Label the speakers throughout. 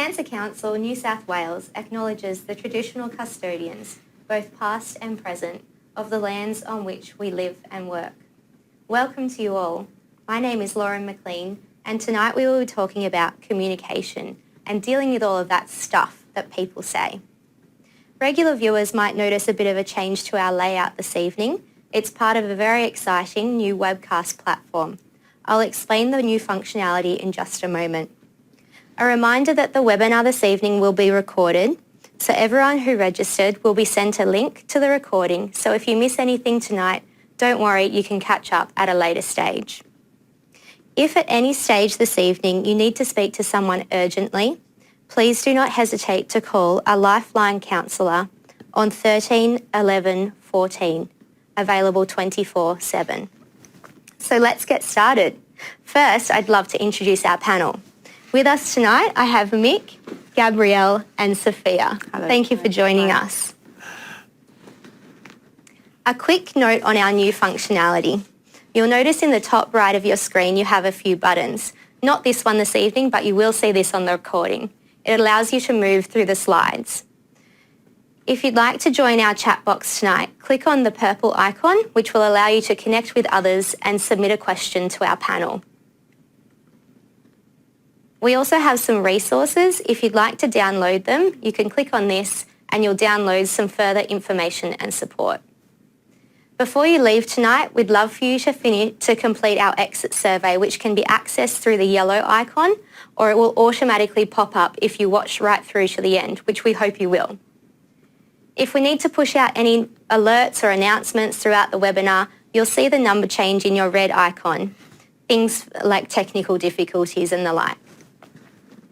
Speaker 1: Cancer Council New South Wales acknowledges the traditional custodians, both past and present, of the lands on which we live and work. Welcome to you all. My name is Lauren McLean, and tonight we will be talking about communication and dealing with all of that stuff that people say. Regular viewers might notice a bit of a change to our layout this evening. It's part of a very exciting new webcast platform. I'll explain the new functionality in just a moment. A reminder that the webinar this evening will be recorded, so everyone who registered will be sent a link to the recording, so if you miss anything tonight, don't worry, you can catch up at a later stage. If at any stage this evening you need to speak to someone urgently, please do not hesitate to call a Lifeline counsellor on 13 11 14, available 24/7. So let's get started. First, I'd love to introduce our panel. With us tonight, I have Mick, Gabrielle and Sophia.
Speaker 2: Hello.
Speaker 1: Thank you for joining us. A quick note on our new functionality. You'll notice in the top right of your screen you have a few buttons. Not this one this evening, but you will see this on the recording. It allows you to move through the slides. If you'd like to join our chat box tonight, click on the purple icon, which will allow you to connect with others and submit a question to our panel. We also have some resources. If you'd like to download them, you can click on this and you'll download some further information and support. Before you leave tonight, we'd love for you to complete our exit survey, which can be accessed through the yellow icon, or it will automatically pop up if you watch right through to the end, which we hope you will. If we need to push out any alerts or announcements throughout the webinar, you'll see the number change in your red icon, things like technical difficulties and the like.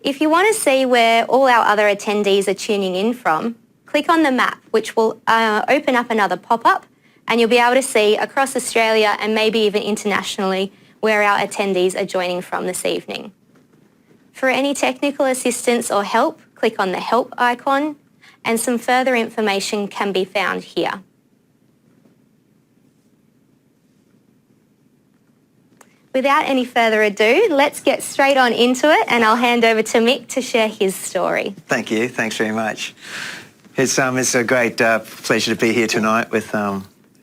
Speaker 1: If you want to see where all our other attendees are tuning in from, click on the map, which will open up another pop-up, and you'll be able to see across Australia and maybe even internationally where our attendees are joining from this evening. For any technical assistance or help, click on the help icon, and some further information can be found here. Without any further ado, let's get straight on into it, and I'll hand over to Mick to share his story.
Speaker 2: Thank you. Thanks very much. It's a great pleasure to be here tonight with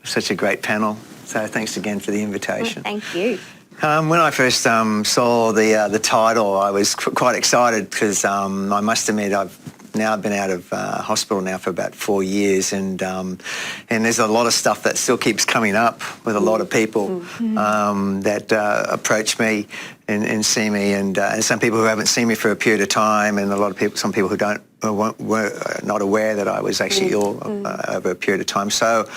Speaker 2: such a great panel. So thanks again for the invitation.
Speaker 1: Thank you.
Speaker 2: When I first saw the title, I was quite excited because I must admit I've now been out of hospital now for about 4 years, and there's a lot of stuff that still keeps coming up with a lot of people that approach me and see me, and some people who haven't seen me for a period of time, and some people who were not aware that I was actually ill over a period of time. So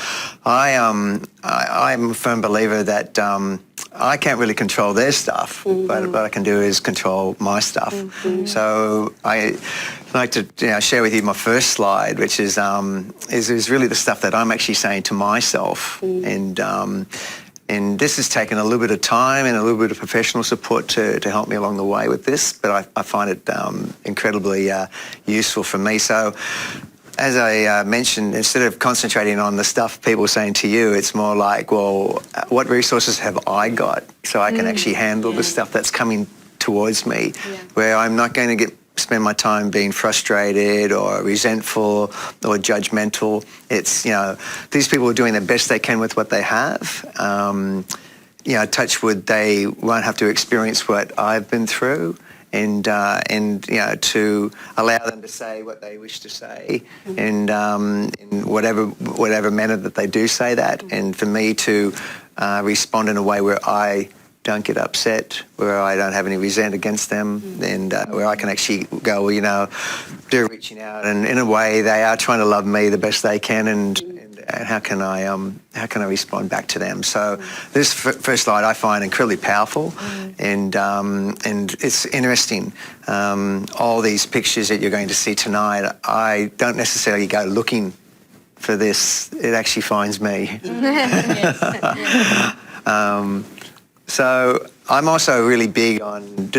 Speaker 2: I'm a firm believer that I can't really control their stuff, but what I can do is control my stuff. So I'd like to share with you my first slide, which is really the stuff that I'm actually saying to myself. And this has taken a little bit of time and a little bit of professional support to help me along the way with this, but I find it incredibly useful for me. So as I mentioned, instead of concentrating on the stuff people are saying to you, it's more like, well, what resources have I got so I can actually handle the stuff that's coming towards me, where I'm not going to spend my time being frustrated or resentful or judgmental. It's, these people are doing the best they can with what they have. Touch wood, they won't have to experience what I've been through. And to allow them to say what they wish to say, and in whatever manner that they do say that, and for me to respond in a way where I don't get upset, where I don't have any resent against them, and where I can actually go, they're reaching out, and in a way they are trying to love me the best they can, and how can I respond back to them? So this first slide I find incredibly powerful, and it's interesting. All these pictures that you're going to see tonight, I don't necessarily go looking for this. It actually finds me. So I'm also really big on,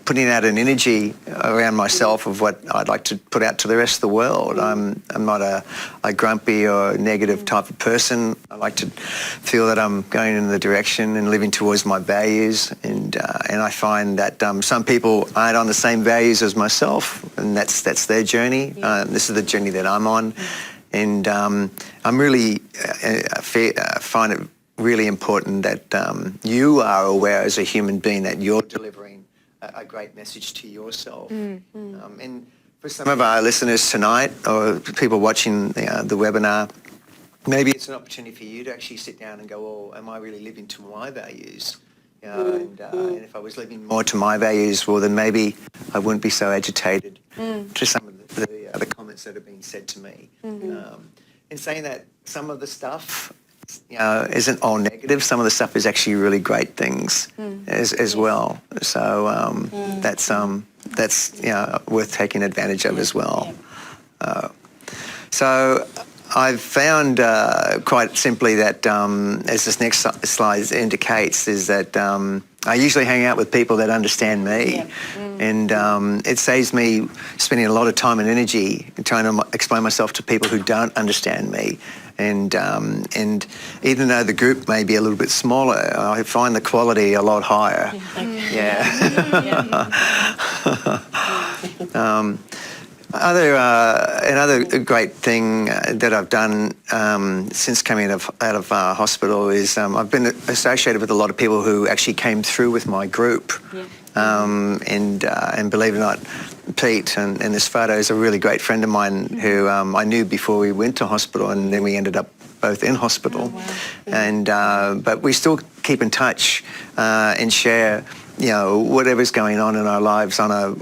Speaker 2: putting out an energy around myself of what I'd like to put out to the rest of the world. I'm not a grumpy or negative type of person. I like to feel that I'm going in the direction and living towards my values, and I find that some people aren't on the same values as myself, and that's their journey. This is the journey that I'm on, and I'm really find it really important that you are aware as a human being that you're delivering a great message to yourself. And for some of our listeners tonight, or people watching the webinar, maybe it's an opportunity for you to actually sit down and go, "Oh, am I really living to my values?" And if I was living more to my values, well, then maybe I wouldn't be so agitated to some of the comments that have been said to me. In saying that, some of the stuff isn't all negative. Some of the stuff is actually really great things as well. So that's worth taking advantage of as well. So I've found quite simply that, as this next slide indicates, is that I usually hang out with people that understand me, and it saves me spending a lot of time and energy trying to explain myself to people who don't understand me. And even though the group may be a little bit smaller, I find the quality a lot higher. Another great thing that I've done since coming out of hospital is I've been associated with a lot of people who actually came through with my group. And believe it or not, Pete and this photo is a really great friend of mine who I knew before we went to hospital, and then we ended up both in hospital. And but we still keep in touch and share whatever's going on in our lives on a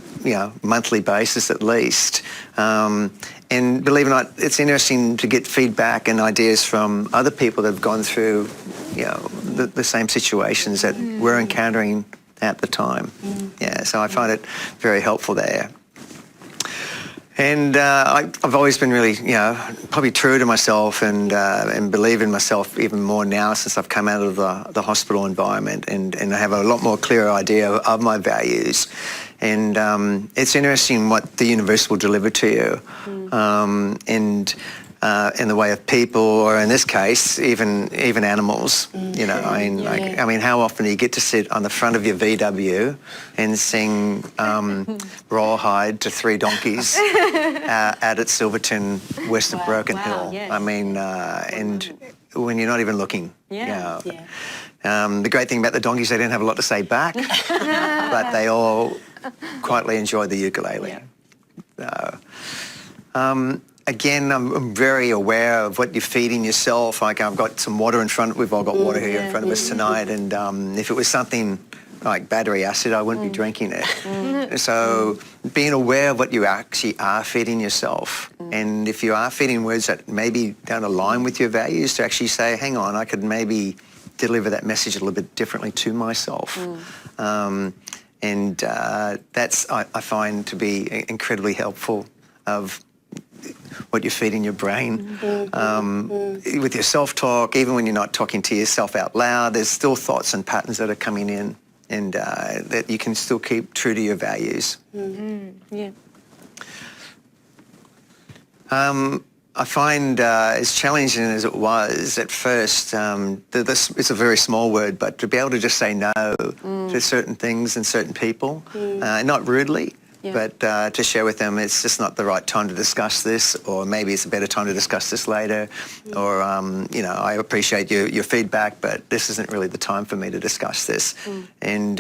Speaker 2: monthly basis at least. And believe it or not, it's interesting to get feedback and ideas from other people that have gone through the same situations that we're encountering at the time. So I find it very helpful there. And I've always been really, probably true to myself and believe in myself even more now since I've come out of the hospital environment, and I have a lot more clearer idea of my values. And it's interesting what the universe will deliver to you, and in the way of people, or in this case, even animals. I mean, how often do you get to sit on the front of your VW and sing Rawhide to 3 donkeys out at Silverton, west of Broken Hill?
Speaker 3: Yes.
Speaker 2: I mean, and when you're not even looking. The great thing about the donkeys, they didn't have a lot to say back, but they all quietly enjoyed the ukulele. Again, I'm very aware of what you're feeding yourself. Like, I've got some water in front. We've all got water here in front of us tonight. And if it was something like battery acid, I wouldn't be drinking it. So being aware of what you actually are feeding yourself. And if you are feeding words that maybe don't align with your values, to actually say, hang on, I could maybe deliver that message a little bit differently to myself. That's, I find, to be incredibly helpful of what you're feeding your brain. With your self-talk, even when you're not talking to yourself out loud, there's still thoughts and patterns that are coming in, and that you can still keep true to your values. I find as challenging as it was at first, it's a very small word, but to be able to just say no to certain things and certain people, not rudely, but to share with them, it's just not the right time to discuss this, or maybe it's a better time to discuss this later, or, I appreciate your feedback, but this isn't really the time for me to discuss this. And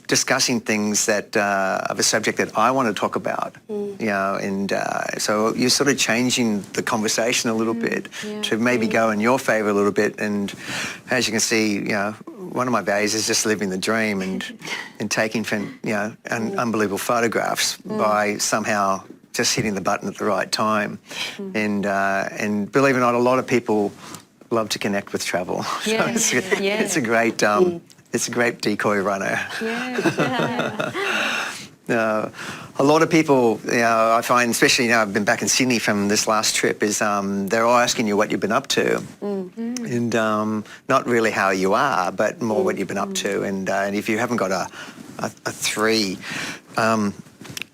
Speaker 2: discussing things that of a subject that I want to talk about, so you're sort of changing the conversation a little bit to maybe go in your favour a little bit. And as you can see, one of my values is just living the dream and taking unbelievable photographs by somehow just hitting the button at the right time. And believe it or not, a lot of people love to connect with travel. So it's a great it's a great decoy runner. A lot of people, I find, especially I've been back in Sydney from this last trip, is they're all asking you what you've been up to. and not really how you are, but more what you've been up to. And if you haven't got a 3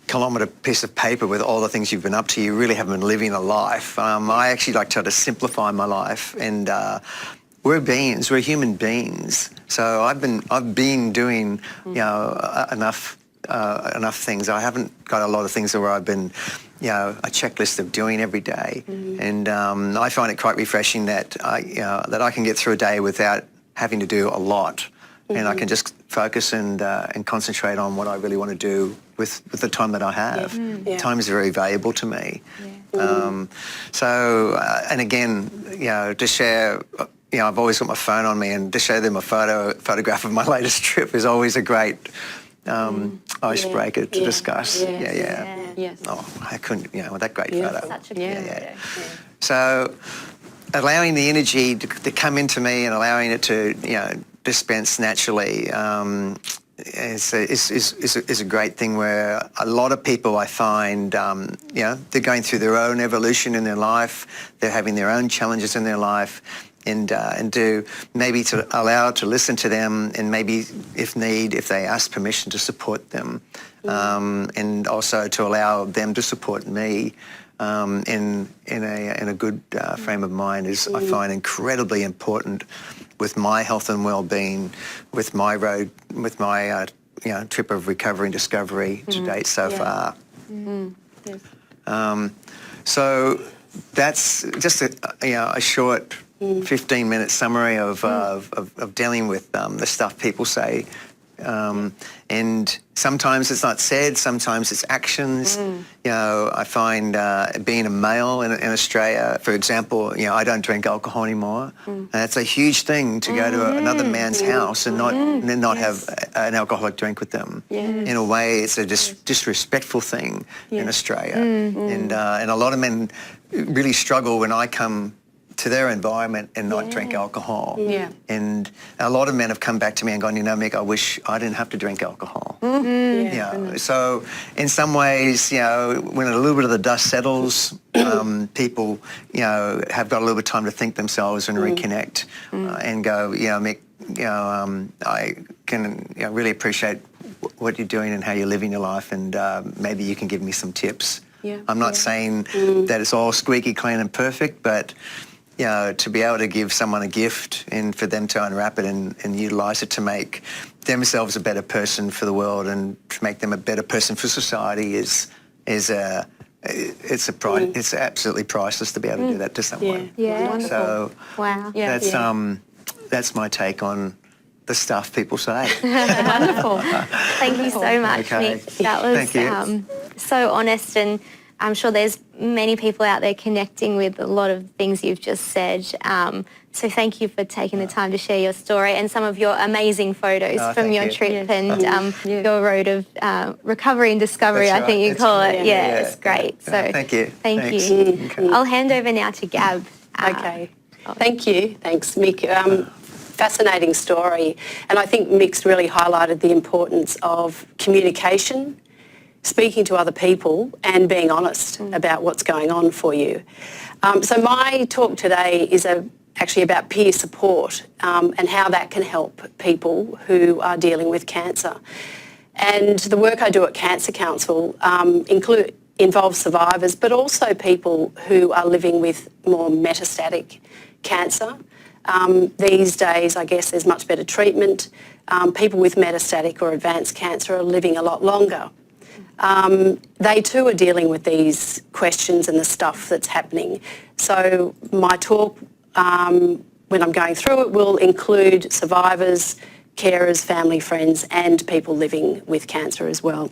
Speaker 2: kilometre piece of paper with all the things you've been up to, you really haven't been living a life. I actually like to try to simplify my life, and we're beings, we're human beings. So I've been doing, enough things. I haven't got a lot of things where I've been, a checklist of doing every day. And I find it quite refreshing that I can get through a day without having to do a lot. And I can just focus and concentrate on what I really want to do with the time that I have. Time is very valuable to me. And again, to share, I've always got my phone on me, and to show them a photograph of my latest trip is always a great icebreaker to discuss.
Speaker 3: Yes.
Speaker 2: Oh, I couldn't, with that great photo.
Speaker 1: Such a good photo.
Speaker 2: So allowing the energy to come into me and allowing it to, dispense naturally is a great thing, where a lot of people I find, they're going through their own evolution in their life, they're having their own challenges in their life, and to maybe to allow to listen to them, and maybe if they ask permission, to support them, and also to allow them to support me in a good frame of mind is I find incredibly important with my health and well-being, with my road, with my trip of recovery and discovery to date so far. So that's just a short 15-minute summary of dealing with the stuff people say. And sometimes it's not said, sometimes it's actions. I find being a male in Australia, for example, I don't drink alcohol anymore. And that's a huge thing, to go to another man's house and not have an alcoholic drink with them. In a way, it's a disrespectful thing in Australia. And a lot of men really struggle when I come to their environment and not drink alcohol. And a lot of men have come back to me and gone, Mick, I wish I didn't have to drink alcohol. So in some ways, when a little bit of the dust settles, people, have got a little bit of time to think themselves and reconnect and go, Mick, I can really appreciate what you're doing and how you're living your life, and maybe you can give me some tips. I'm not saying that it's all squeaky clean and perfect, but to be able to give someone a gift and for them to unwrap it and utilise it to make themselves a better person for the world and to make them a better person for society is it's absolutely priceless to be able to do that to someone. So
Speaker 1: wow.
Speaker 2: That's my take on the stuff people say.
Speaker 3: Wonderful.
Speaker 1: Thank you so much, Mick. That was so honest, and I'm sure there's many people out there connecting with a lot of things you've just said. So thank you for taking the time to share your story and some of your amazing photos from your trip and your road of recovery and discovery, I think you call it. Yeah, it's great. So
Speaker 2: thank you.
Speaker 1: Thank you.
Speaker 2: Okay.
Speaker 1: I'll hand over now to Gab.
Speaker 3: Thank you. Thanks, Mick. Fascinating story. And I think Mick's really highlighted the importance of communication, speaking to other people and being honest about what's going on for you. So my talk today is actually about peer support and how that can help people who are dealing with cancer. And the work I do at Cancer Council involves survivors, but also people who are living with more metastatic cancer. These days, I guess there's much better treatment. People with metastatic or advanced cancer are living a lot longer. They too are dealing with these questions and the stuff that's happening. So my talk, when I'm going through it, will include survivors, carers, family, friends, and people living with cancer as well.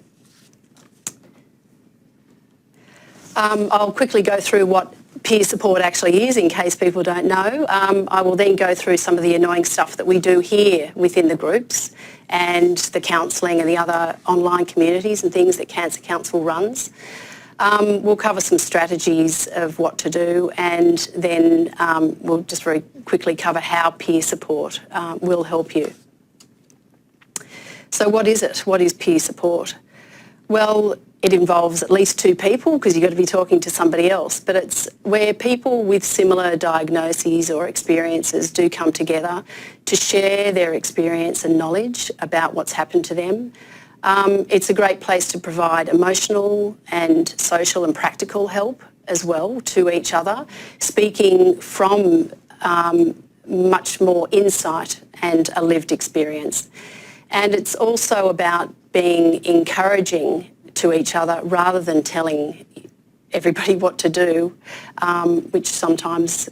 Speaker 3: I'll quickly go through what peer support actually is in case people don't know. I will then go through some of the annoying stuff that we do here within the groups and the counselling and the other online communities and things that Cancer Council runs. We'll cover some strategies of what to do, and then we'll just very quickly cover how peer support will help you. So what is it? What is peer support? Well, it involves at least two people because you've got to be talking to somebody else, but it's where people with similar diagnoses or experiences do come together to share their experience and knowledge about what's happened to them. It's a great place to provide emotional and social and practical help as well to each other, speaking from much more insight and a lived experience. And it's also about being encouraging to each other rather than telling everybody what to do, which sometimes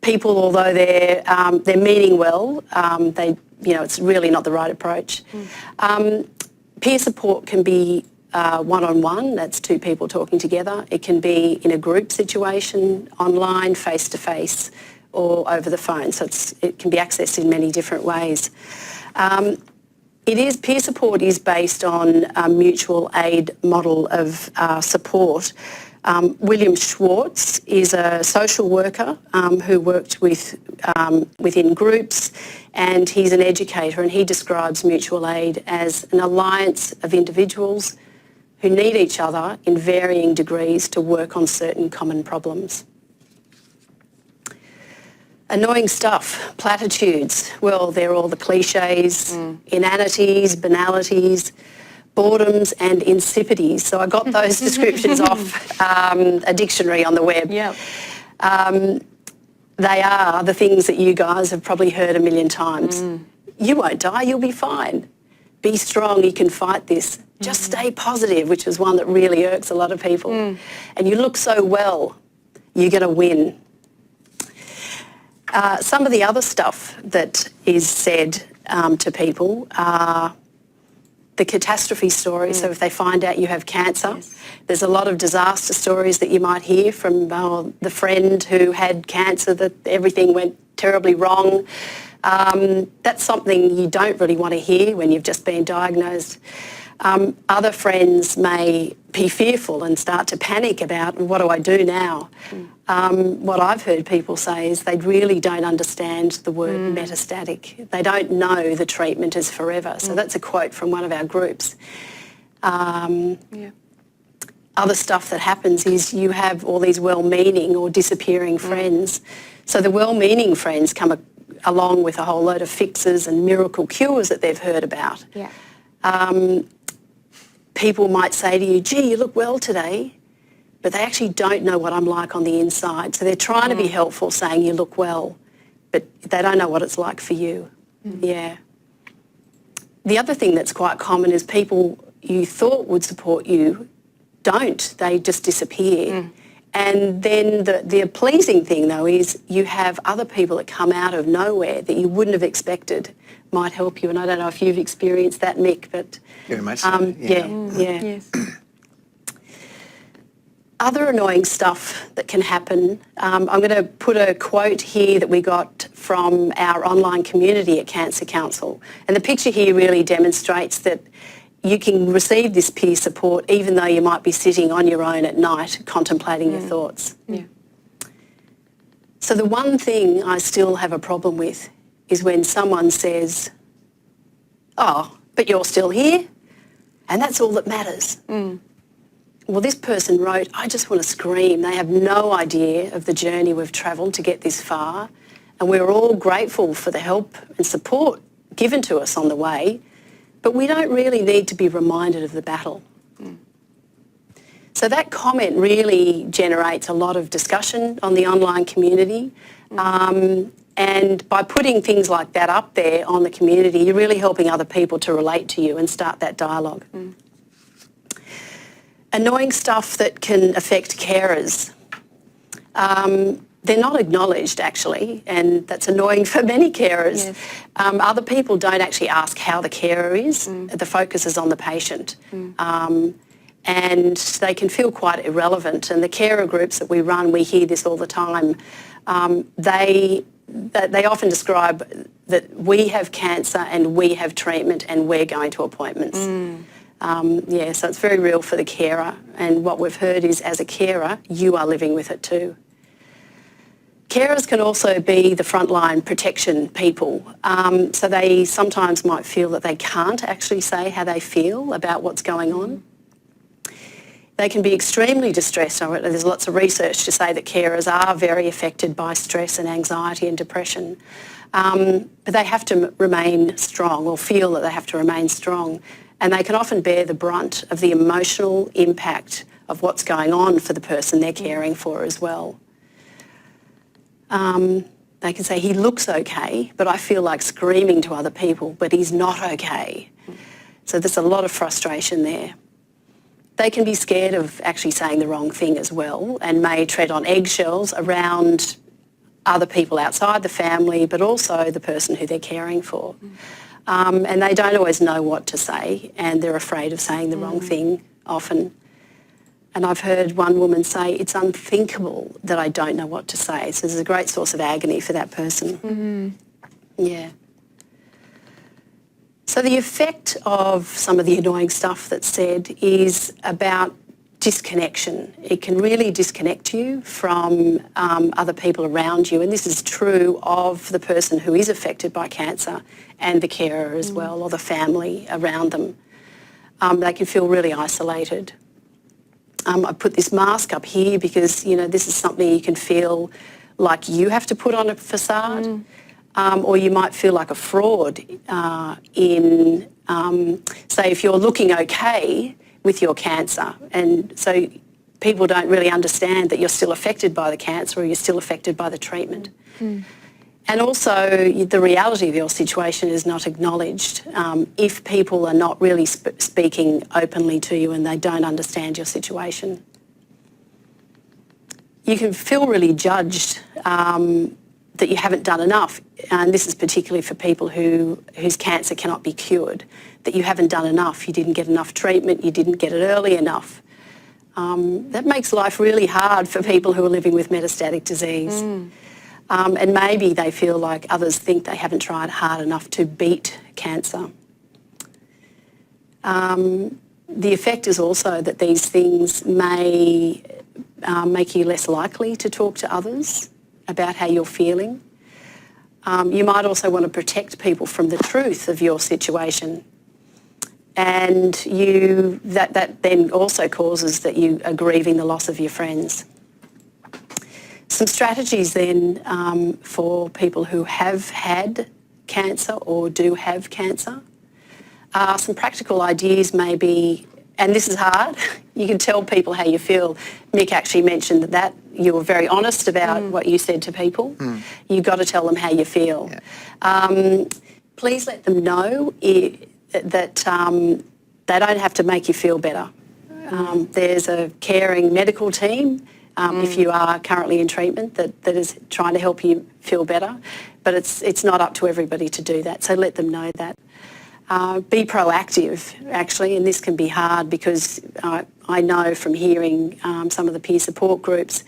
Speaker 3: people, although they're meaning well, it's really not the right approach. Peer support can be one-on-one, that's two people talking together. It can be in a group situation, online, face-to-face, or over the phone. So it can be accessed in many different ways. Peer support is based on a mutual aid model of support. William Schwartz is a social worker who worked within groups, and he's an educator, and he describes mutual aid as an alliance of individuals who need each other in varying degrees to work on certain common problems. Annoying stuff, platitudes, well, they're all the cliches, inanities, banalities, boredoms and insipidities. So I got those descriptions off a dictionary on the web.
Speaker 1: Yep.
Speaker 3: They are the things that you guys have probably heard a million times. You won't die, you'll be fine. Be strong, you can fight this. Just stay positive, which is one that really irks a lot of people. And you look so well, you're going to win. Some of the other stuff that is said to people are the catastrophe stories. So if they find out you have cancer, there's a lot of disaster stories that you might hear from the friend who had cancer, that everything went terribly wrong. That's something you don't really want to hear when you've just been diagnosed. Other friends may be fearful and start to panic about, what do I do now? What I've heard people say is they really don't understand the word metastatic. They don't know the treatment is forever. So that's a quote from one of our groups. Other stuff that happens is you have all these well-meaning or disappearing friends. So the well-meaning friends come along with a whole load of fixes and miracle cures that they've heard about. People might say to you, gee, you look well today, but they actually don't know what I'm like on the inside. So they're trying to be helpful, saying you look well, but they don't know what it's like for you. Yeah. The other thing that's quite common is people you thought would support you don't. They just disappear. And then the pleasing thing, though, is you have other people that come out of nowhere that you wouldn't have expected might help you. And I don't know if you've experienced that, Mick, but...
Speaker 2: Very much so,
Speaker 1: Yes.
Speaker 3: Other annoying stuff that can happen, I'm going to put a quote here that we got from our online community at Cancer Council. And the picture here really demonstrates that you can receive this peer support even though you might be sitting on your own at night contemplating your thoughts. So the one thing I still have a problem with is when someone says, oh, but you're still here, and that's all that matters. Well, this person wrote, I just want to scream. They have no idea of the journey we've travelled to get this far, and we're all grateful for the help and support given to us on the way, but we don't really need to be reminded of the battle. So that comment really generates a lot of discussion on the online community. And by putting things like that up there on the community, you're really helping other people to relate to you and start that dialogue. Annoying stuff that can affect carers. They're not acknowledged, actually, and that's annoying for many carers. Other people don't actually ask how the carer is. The focus is on the patient. And they can feel quite irrelevant. And the carer groups that we run, we hear this all the time. They often describe that we have cancer and we have treatment and we're going to appointments. So it's very real for the carer. And what we've heard is, as a carer, you are living with it too. Carers can also be the frontline protection people. So they sometimes might feel that they can't actually say how they feel about what's going on. They can be extremely distressed. There's lots of research to say that carers are very affected by stress and anxiety and depression. But they have to remain strong, or feel that they have to remain strong. And they can often bear the brunt of the emotional impact of what's going on for the person they're caring for as well. They can say, he looks okay, but I feel like screaming to other people, but he's not okay. So there's a lot of frustration there. They can be scared of actually saying the wrong thing as well, and may tread on eggshells around other people outside the family, but also the person who they're caring for. And they don't always know what to say, and they're afraid of saying the wrong thing often. And I've heard one woman say, it's unthinkable that I don't know what to say. So there's a great source of agony for that person. Yeah. So the effect of some of the annoying stuff that's said is about disconnection. It can really disconnect you from other people around you, and this is true of the person who is affected by cancer and the carer as well, or the family around them. They can feel really isolated. I put this mask up here because, you know, this is something you can feel like you have to put on a facade, or you might feel like a fraud say, if you're looking okay with your cancer. And so people don't really understand that you're still affected by the cancer, or you're still affected by the treatment. And also the reality of your situation is not acknowledged if people are not really speaking openly to you and they don't understand your situation. You can feel really judged that you haven't done enough, and this is particularly for people whose cancer cannot be cured, that you haven't done enough, you didn't get enough treatment, you didn't get it early enough. That makes life really hard for people who are living with metastatic disease. And maybe they feel like others think they haven't tried hard enough to beat cancer. The effect is also that these things may make you less likely to talk to others about how you're feeling. You might also want to protect people from the truth of your situation. And that then also causes that you are grieving the loss of your friends. Some strategies then for people who have had cancer or do have cancer. Some practical ideas maybe, and this is hard, you can tell people how you feel. Mick actually mentioned that you were very honest about what you said to people. You've got to tell them how you feel. Yeah. Please let them know that they don't have to make you feel better. There's a caring medical team if you are currently in treatment that is trying to help you feel better, but it's not up to everybody to do that, so let them know that. Be proactive, actually, and this can be hard because I know from hearing some of the peer support groups,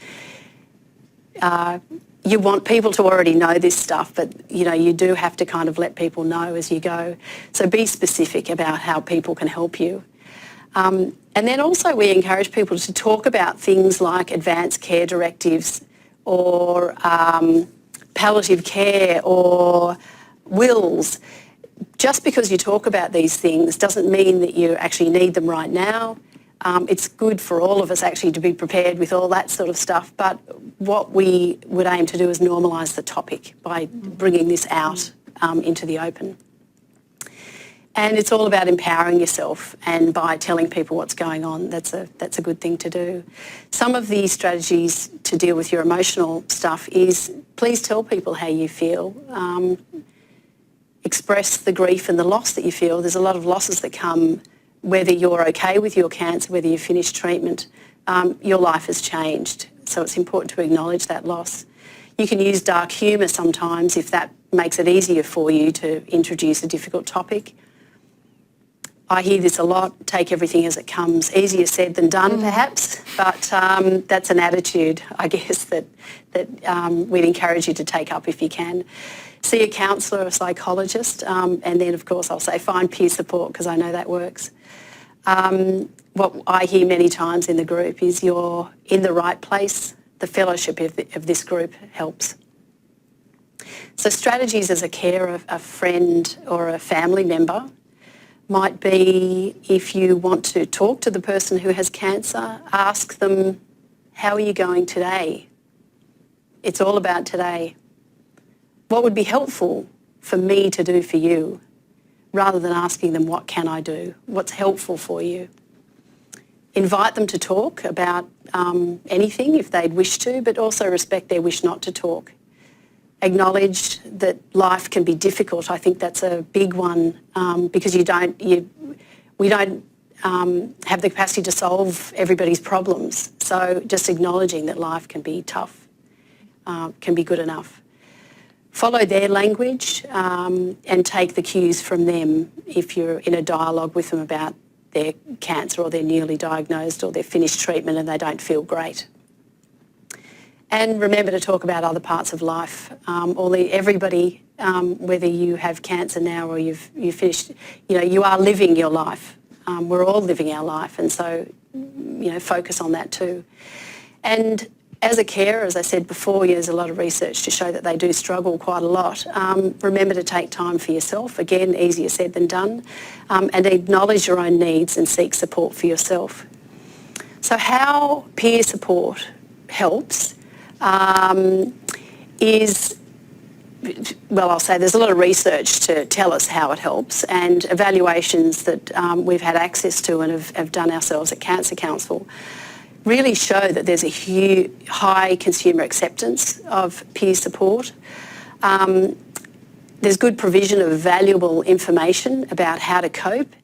Speaker 3: you want people to already know this stuff, but you know, you do have to kind of let people know as you go. So be specific about how people can help you. And then also we encourage people to talk about things like advanced care directives or palliative care or wills. Just because you talk about these things doesn't mean that you actually need them right now. It's good for all of us actually to be prepared with all that sort of stuff, but what we would aim to do is normalise the topic by bringing this out into the open. And it's all about empowering yourself, and by telling people what's going on, that's a good thing to do. Some of the strategies to deal with your emotional stuff is please tell people how you feel. Express the grief and the loss that you feel. There's a lot of losses that come whether you're okay with your cancer, whether you finish treatment. Your life has changed, so it's important to acknowledge that loss. You can use dark humour sometimes if that makes it easier for you to introduce a difficult topic. I hear this a lot, take everything as it comes. Easier said than done, perhaps, but that's an attitude, I guess, that we'd encourage you to take up if you can. See a counsellor or a psychologist, and then, of course, I'll say find peer support because I know that works. What I hear many times in the group is you're in the right place. The fellowship of this group helps. So strategies as a carer, a friend or a family member might be if you want to talk to the person who has cancer, ask them, how are you going today? It's all about today. What would be helpful for me to do for you, rather than asking them, what can I do? What's helpful for you? Invite them to talk about anything if they'd wish to, but also respect their wish not to talk. Acknowledge that life can be difficult. I think that's a big one, because we don't have the capacity to solve everybody's problems. So just acknowledging that life can be tough can be good enough. Follow their language and take the cues from them if you're in a dialogue with them about their cancer or they're newly diagnosed or they've finished treatment and they don't feel great. And remember to talk about other parts of life. Everybody, whether you have cancer now or you've finished, you are living your life. We're all living our life, and so, focus on that too. And as a carer, as I said before, there's a lot of research to show that they do struggle quite a lot. Remember to take time for yourself. Again, easier said than done. And acknowledge your own needs and seek support for yourself. So how peer support helps is, I'll say there's a lot of research to tell us how it helps, and evaluations that we've had access to and have done ourselves at Cancer Council really show that there's a high consumer acceptance of peer support. There's good provision of valuable information about how to cope,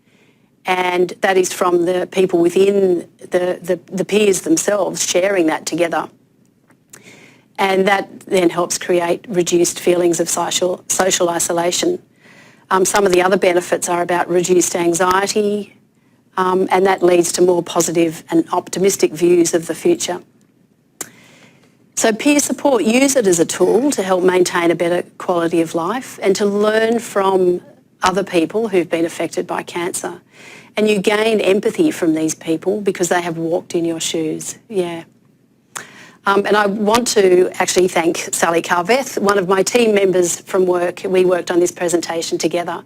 Speaker 3: and that is from the people within the peers themselves sharing that together. And that then helps create reduced feelings of social isolation. Some of the other benefits are about reduced anxiety, and that leads to more positive and optimistic views of the future. So peer support, use it as a tool to help maintain a better quality of life and to learn from other people who've been affected by cancer. And you gain empathy from these people because they have walked in your shoes. Yeah. And I want to actually thank Sally Carveth, one of my team members from work. We worked on this presentation together.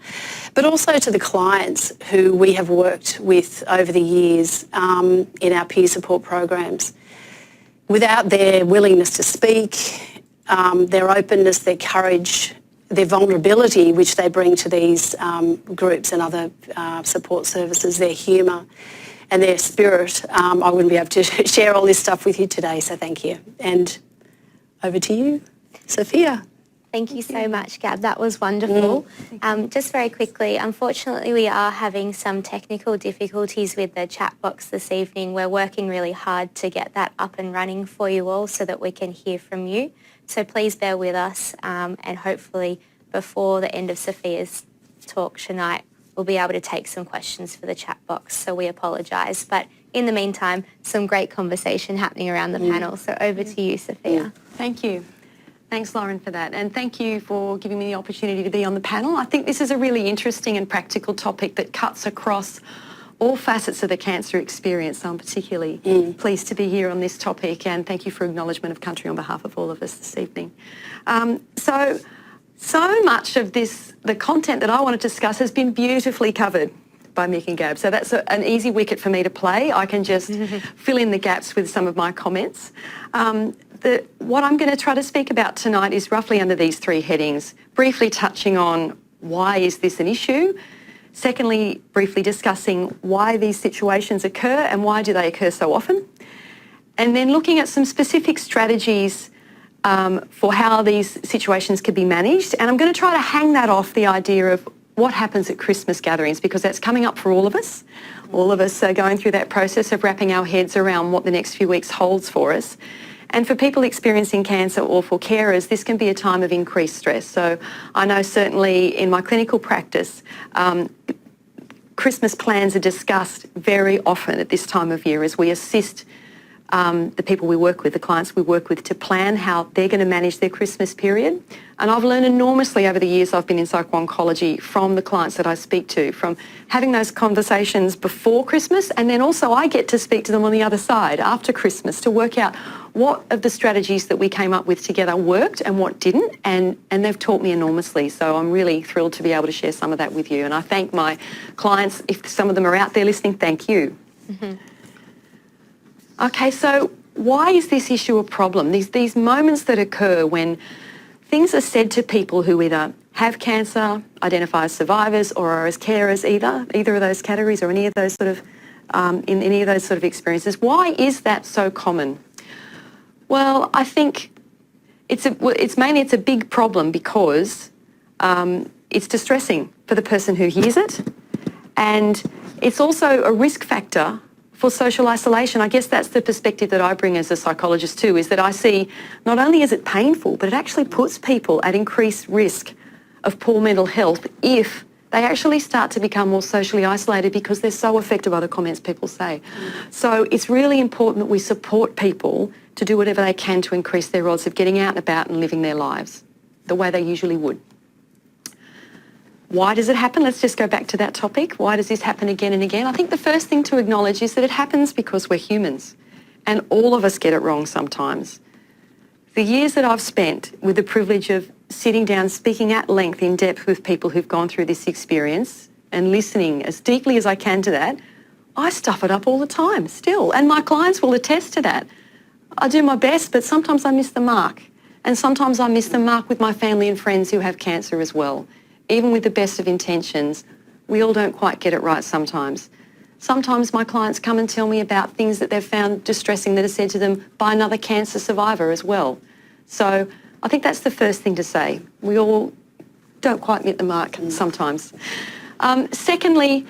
Speaker 3: But also to the clients who we have worked with over the years in our peer support programs. Without their willingness to speak, their openness, their courage, their vulnerability, which they bring to these groups and other support services, their humour, and their spirit, I wouldn't be able to share all this stuff with you today, so thank you. And over to you, Sophia.
Speaker 1: Thank you so much, Gab. That was wonderful. Just very quickly, unfortunately, we are having some technical difficulties with the chat box this evening. We're working really hard to get that up and running for you all so that we can hear from you. So please bear with us, and hopefully before the end of Sophia's talk tonight, we'll be able to take some questions for the chat box, so we apologise. But in the meantime, some great conversation happening around the panel. So over to you, Sophia.
Speaker 4: Thank you. Thanks, Lauren, for that. And thank you for giving me the opportunity to be on the panel. I think this is a really interesting and practical topic that cuts across all facets of the cancer experience. So I'm particularly pleased to be here on this topic, and thank you for acknowledgement of country on behalf of all of us this evening. So much of the content that I want to discuss has been beautifully covered by Mick and Gab. So that's an easy wicket for me to play. I can just fill in the gaps with some of my comments. What I'm going to try to speak about tonight is roughly under these three headings. Briefly touching on why is this an issue? Secondly, briefly discussing why these situations occur and why do they occur so often? And then looking at some specific strategies for how these situations could be managed. And I'm going to try to hang that off the idea of what happens at Christmas gatherings, because that's coming up for all of us. All of us are going through that process of wrapping our heads around what the next few weeks holds for us. And for people experiencing cancer or for carers, this can be a time of increased stress. So I know certainly in my clinical practice, Christmas plans are discussed very often at this time of year as we assist the people we work with, the clients we work with, to plan how they're going to manage their Christmas period. And I've learned enormously over the years I've been in psycho-oncology from the clients that I speak to, from having those conversations before Christmas, and then also I get to speak to them on the other side after Christmas to work out what of the strategies that we came up with together worked and what didn't, and they've taught me enormously. So I'm really thrilled to be able to share some of that with you. And I thank my clients, if some of them are out there listening, thank you. Mm-hmm. Okay, so why is this issue a problem? These moments that occur when things are said to people who either have cancer, identify as survivors, or are as carers, either of those categories or any of those sort of in any of those sort of experiences. Why is that so common? Well, I think it's a big problem because it's distressing for the person who hears it, and it's also a risk factor for social isolation. I guess that's the perspective that I bring as a psychologist too, is that I see not only is it painful, but it actually puts people at increased risk of poor mental health if they actually start to become more socially isolated because they're so affected by the comments people say. So it's really important that we support people to do whatever they can to increase their odds of getting out and about and living their lives the way they usually would. Why does it happen? Let's just go back to that topic. Why does this happen again and again? I think the first thing to acknowledge is that it happens because we're humans and all of us get it wrong sometimes. The years that I've spent with the privilege of sitting down, speaking at length, in depth with people who've gone through this experience and listening as deeply as I can to that, I stuff it up all the time still. And my clients will attest to that. I do my best, but sometimes I miss the mark. And sometimes I miss the mark with my family and friends who have cancer as well. Even with the best of intentions, we all don't quite get it right sometimes. Sometimes my clients come and tell me about things that they've found distressing that are said to them by another cancer survivor as well. So I think that's the first thing to say. We all don't quite meet the mark sometimes. Secondly,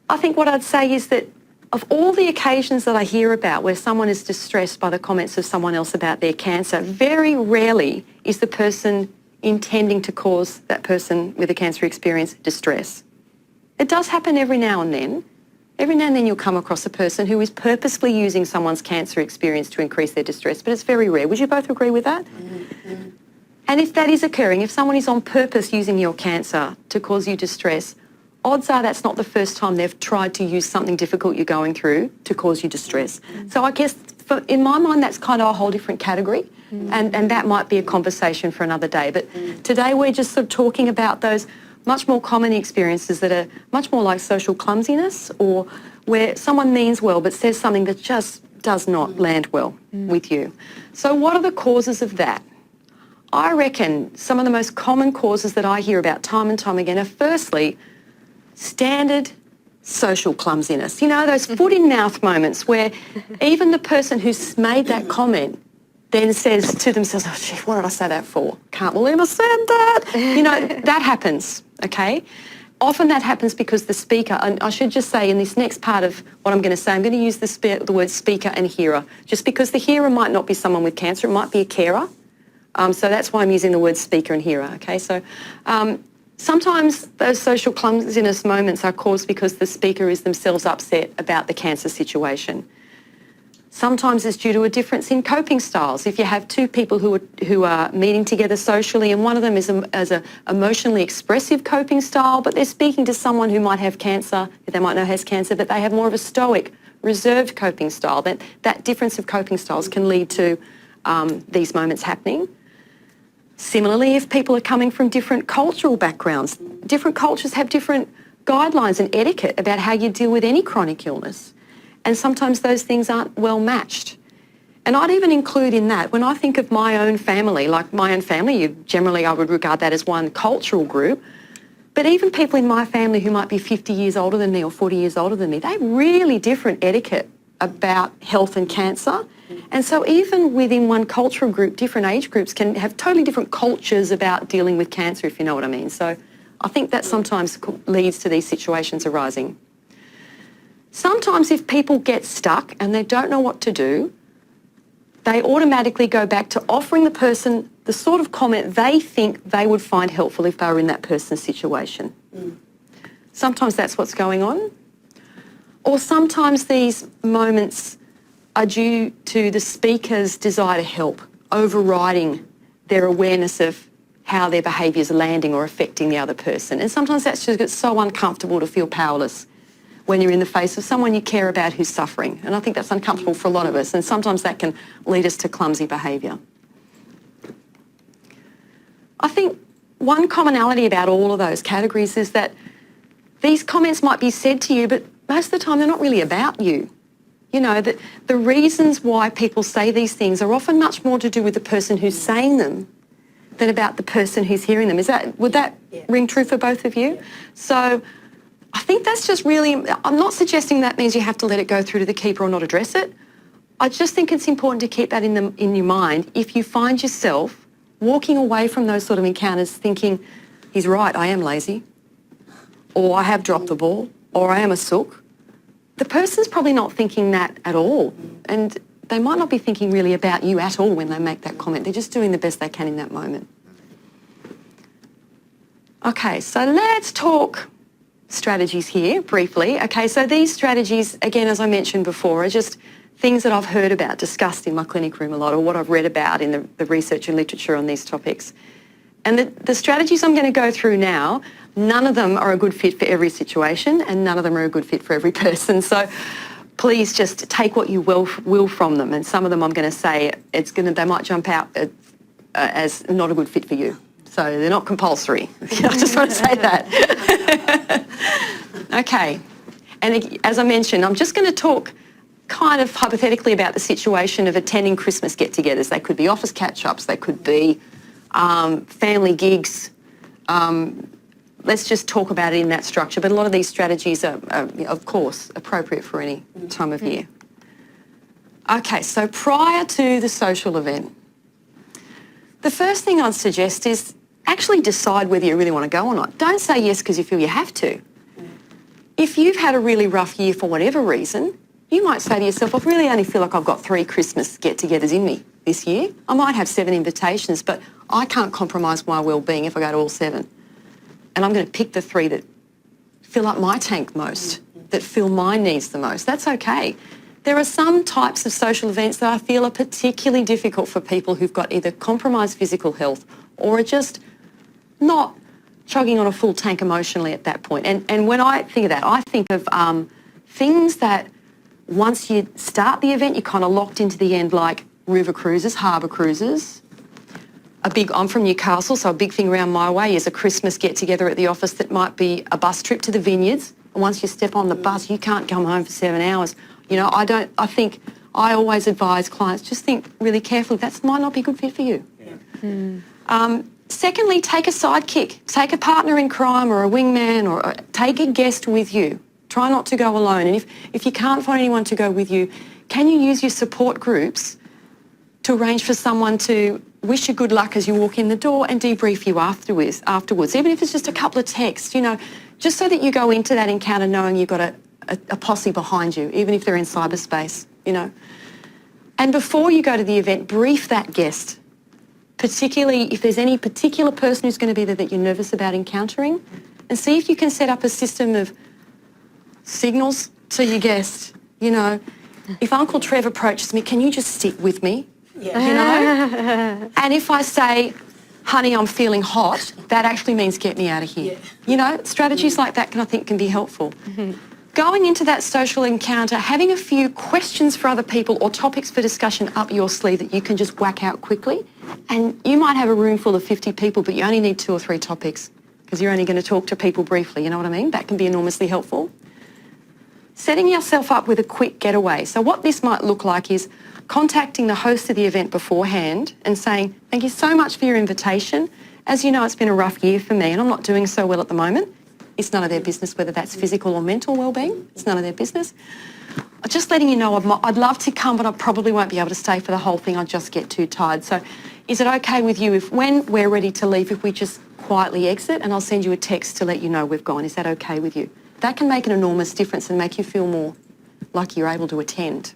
Speaker 4: I think what I'd say is that of all the occasions that I hear about where someone is distressed by the comments of someone else about their cancer, very rarely is the person intending to cause that person with a cancer experience distress. It does happen every now and then. Every now and then you'll come across a person who is purposefully using someone's cancer experience to increase their distress, but it's very rare. Would you both agree with that? Mm-hmm. And if that is occurring, if someone is on purpose using your cancer to cause you distress, odds are that's not the first time they've tried to use something difficult you're going through to cause you distress. Mm-hmm. So I guess in my mind that's kind of a whole different category. And that might be a conversation for another day. But today we're just sort of talking about those much more common experiences that are much more like social clumsiness, or where someone means well but says something that just does not land well with you. So what are the causes of that? I reckon some of the most common causes that I hear about time and time again are firstly standard social clumsiness. You know, those foot in mouth moments where even the person who's made that comment then says to themselves, oh, gee, what did I say that for? Can't believe I said that. You know, that happens, okay? Often that happens because the speaker, and I should just say in this next part of what I'm going to say, I'm going to use the word speaker and hearer, just because the hearer might not be someone with cancer, it might be a carer. So that's why I'm using the word speaker and hearer, okay? So sometimes those social clumsiness moments are caused because the speaker is themselves upset about the cancer situation. Sometimes it's due to a difference in coping styles. If you have two people who are meeting together socially and one of them is an emotionally expressive coping style, but they're speaking to someone who might have cancer, they might know has cancer, but they have more of a stoic, reserved coping style, that difference of coping styles can lead to these moments happening. Similarly, if people are coming from different cultural backgrounds, different cultures have different guidelines and etiquette about how you deal with any chronic illness. And sometimes those things aren't well matched. And I'd even include in that, when I think of my own family, like my own family, generally I would regard that as one cultural group, but even people in my family who might be 50 years older than me or 40 years older than me, they have really different etiquette about health and cancer. And so even within one cultural group, different age groups can have totally different cultures about dealing with cancer, if you know what I mean. So I think that sometimes leads to these situations arising. Sometimes if people get stuck and they don't know what to do, they automatically go back to offering the person the sort of comment they think they would find helpful if they were in that person's situation. Sometimes that's what's going on. Or sometimes these moments are due to the speaker's desire to help, overriding their awareness of how their behaviours are landing or affecting the other person. And sometimes that's just it's so uncomfortable to feel powerless when you're in the face of someone you care about who's suffering. And I think that's uncomfortable for a lot of us, and sometimes that can lead us to clumsy behaviour. I think one commonality about all of those categories is that these comments might be said to you, but most of the time they're not really about you. You know, that the reasons why people say these things are often much more to do with the person who's saying them than about the person who's hearing them. Would that ring true for both of you? So I think that's just really, I'm not suggesting that means you have to let it go through to the keeper or not address it. I just think it's important to keep that in your mind if you find yourself walking away from those sort of encounters thinking, he's right, I am lazy, or I have dropped the ball, or I am a sook. The person's probably not thinking that at all, and they might not be thinking really about you at all when they make that comment. They're just doing the best they can in that moment. Okay, so let's talk strategies here briefly. Okay, so these strategies, again, as I mentioned before, are just things that I've heard about, discussed in my clinic room a lot, or what I've read about in the research and literature on these topics. And the strategies I'm going to go through now, none of them are a good fit for every situation, and none of them are a good fit for every person. So please just take what you will from them. And some of them I'm going to say they might jump out as not a good fit for you. So they're not compulsory. I just want to say that. Okay. And as I mentioned, I'm just going to talk kind of hypothetically about the situation of attending Christmas get-togethers. They could be office catch-ups. They could be family gigs. Let's just talk about it in that structure. But a lot of these strategies are, of course, appropriate for any time of year. Okay, so prior to the social event, the first thing I'd suggest is actually decide whether you really want to go or not. Don't say yes because you feel you have to. If you've had a really rough year for whatever reason, you might say to yourself, I really only feel like I've got 3 Christmas get-togethers in me this year. I might have 7 invitations, but I can't compromise my well-being if I go to all 7. And I'm going to pick the 3 that fill up my tank most, that fill my needs the most. That's okay. There are some types of social events that I feel are particularly difficult for people who've got either compromised physical health or are just not chugging on a full tank emotionally at that point. And when I think of that, I think of things that once you start the event, you're kind of locked into the end, like river cruises, harbour cruises. I'm from Newcastle, so a big thing around my way is a Christmas get-together at the office that might be a bus trip to the vineyards. And once you step on the bus, you can't come home for 7 hours. You know, I always advise clients, just think really carefully, that might not be a good fit for you. Yeah. Secondly, take a sidekick. Take a partner in crime or a wingman, or take a guest with you. Try not to go alone. And if you can't find anyone to go with you, can you use your support groups to arrange for someone to wish you good luck as you walk in the door and debrief you afterwards, even if it's just a couple of texts, you know, just so that you go into that encounter knowing you've got a posse behind you, even if they're in cyberspace, you know. And before you go to the event, brief that guest, particularly if there's any particular person who's going to be there that you're nervous about encountering, and see if you can set up a system of signals to your guest. You know, if Uncle Trev approaches me, can you just sit with me? Yeah. You know? And if I say, honey, I'm feeling hot, that actually means get me out of here. Yeah. You know, strategies like that I think can be helpful. Going into that social encounter, having a few questions for other people or topics for discussion up your sleeve that you can just whack out quickly. And you might have a room full of 50 people, but you only need 2 or 3 topics because you're only going to talk to people briefly, you know what I mean? That can be enormously helpful. Setting yourself up with a quick getaway. So what this might look like is contacting the host of the event beforehand and saying, thank you so much for your invitation. As you know, it's been a rough year for me and I'm not doing so well at the moment. It's none of their business whether that's physical or mental wellbeing. It's none of their business. Just letting you know, I'd love to come, but I probably won't be able to stay for the whole thing. I'll just get too tired. So is it okay with you if when we're ready to leave, if we just quietly exit and I'll send you a text to let you know we've gone? Is that okay with you? That can make an enormous difference and make you feel more like you're able to attend.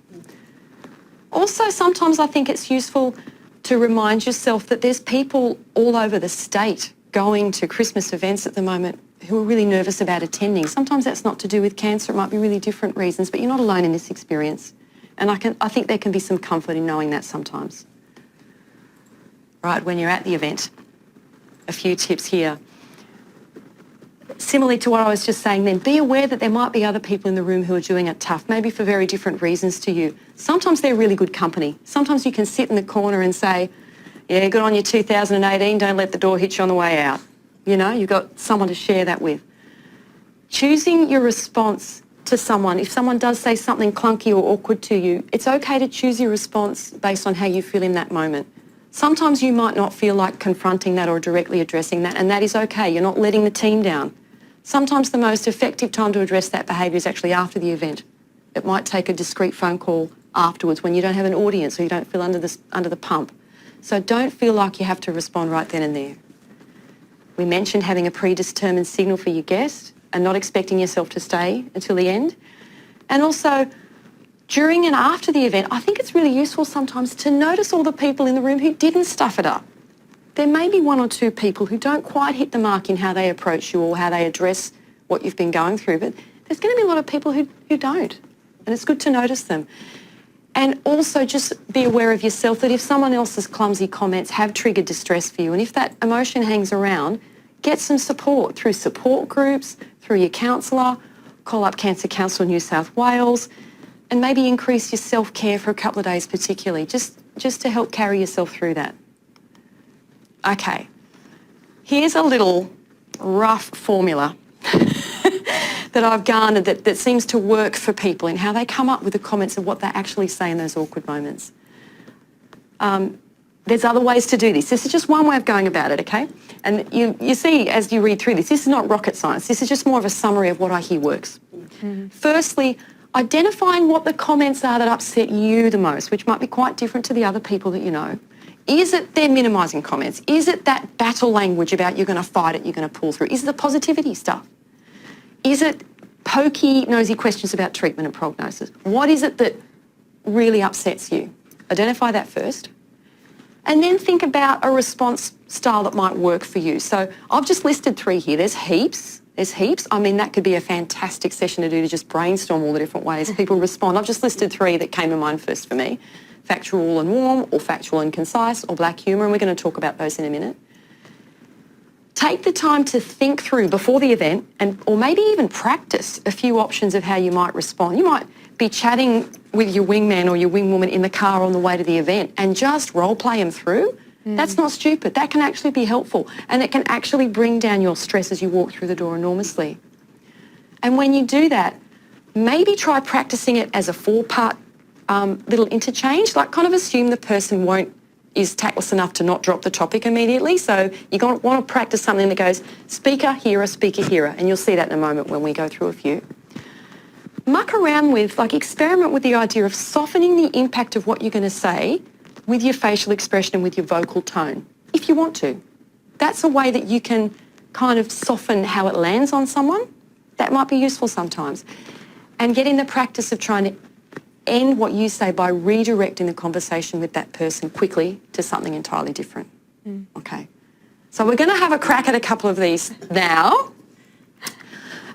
Speaker 4: Also, sometimes I think it's useful to remind yourself that there's people all over the state going to Christmas events at the moment who are really nervous about attending. Sometimes that's not to do with cancer, it might be really different reasons, but you're not alone in this experience. And I think there can be some comfort in knowing that sometimes. Right, when you're at the event, a few tips here. Similarly to what I was just saying then, be aware that there might be other people in the room who are doing it tough, maybe for very different reasons to you. Sometimes they're really good company. Sometimes you can sit in the corner and say, yeah, good on you 2018, don't let the door hit you on the way out. You know, you've got someone to share that with. Choosing your response to someone, if someone does say something clunky or awkward to you, it's okay to choose your response based on how you feel in that moment. Sometimes you might not feel like confronting that or directly addressing that, and that is okay. You're not letting the team down. Sometimes the most effective time to address that behaviour is actually after the event. It might take a discreet phone call afterwards when you don't have an audience or you don't feel under the pump. So don't feel like you have to respond right then and there. We mentioned having a predetermined signal for your guest and not expecting yourself to stay until the end. And also, during and after the event, I think it's really useful sometimes to notice all the people in the room who didn't stuff it up. There may be one or two people who don't quite hit the mark in how they approach you or how they address what you've been going through, but there's going to be a lot of people who don't, and it's good to notice them. And also just be aware of yourself that if someone else's clumsy comments have triggered distress for you, and if that emotion hangs around, get some support through support groups, through your counsellor, call up Cancer Council New South Wales, and maybe increase your self-care for a couple of days particularly, just to help carry yourself through that. Okay, here's a little rough formula that I've garnered that seems to work for people in how they come up with the comments of what they actually say in those awkward moments. There's other ways to do this. This is just one way of going about it, okay? And you see as you read through this is not rocket science. This is just more of a summary of what I hear works. Mm-hmm. Firstly, identifying what the comments are that upset you the most, which might be quite different to the other people that you know. Is it their minimising comments? Is it that battle language about you're going to fight it, you're going to pull through? Is it the positivity stuff? Is it pokey, nosy questions about treatment and prognosis? What is it that really upsets you? Identify that first. And then think about a response style that might work for you. So I've just listed 3 here. There's heaps. I mean, that could be a fantastic session to do to just brainstorm all the different ways people respond. I've just listed 3 that came to mind first for me. Factual and warm, or factual and concise, or black humour, and we're going to talk about those in a minute. Take the time to think through before the event or maybe even practice a few options of how you might respond. You might be chatting with your wingman or your wingwoman in the car on the way to the event and just role play them through. That's not stupid. That can actually be helpful, and it can actually bring down your stress as you walk through the door enormously. And when you do that, maybe try practicing it as a 4-part little interchange, like kind of assume the person is tactless enough to not drop the topic immediately. So you're going to want to practice something that goes speaker, hearer, and you'll see that in a moment when we go through a few. Muck around with, experiment with the idea of softening the impact of what you're going to say with your facial expression and with your vocal tone, if you want to. That's a way that you can kind of soften how it lands on someone. That might be useful sometimes. And get in the practice of trying to end what you say by redirecting the conversation with that person quickly to something entirely different. Okay. So we're going to have a crack at a couple of these now.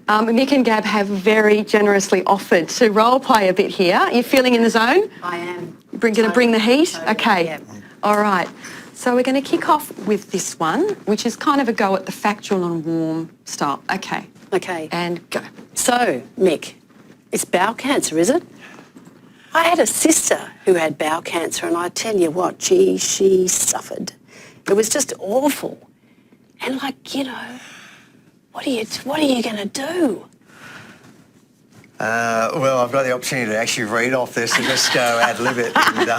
Speaker 4: Mick and Gab have very generously offered to role play a bit here. Are you feeling in the zone?
Speaker 3: I am.
Speaker 4: Going to bring the heat? Okay.
Speaker 3: Yeah.
Speaker 4: All right. So we're going to kick off with this one, which is kind of a go at the factual and warm style. Okay.
Speaker 3: Okay.
Speaker 4: And go.
Speaker 3: So, Mick, it's bowel cancer, is it? I had a sister who had bowel cancer, and I tell you what, she suffered. It was just awful. And what are you going to do?
Speaker 2: Well, I've got the opportunity to actually read off this and just go ad-lib it. And,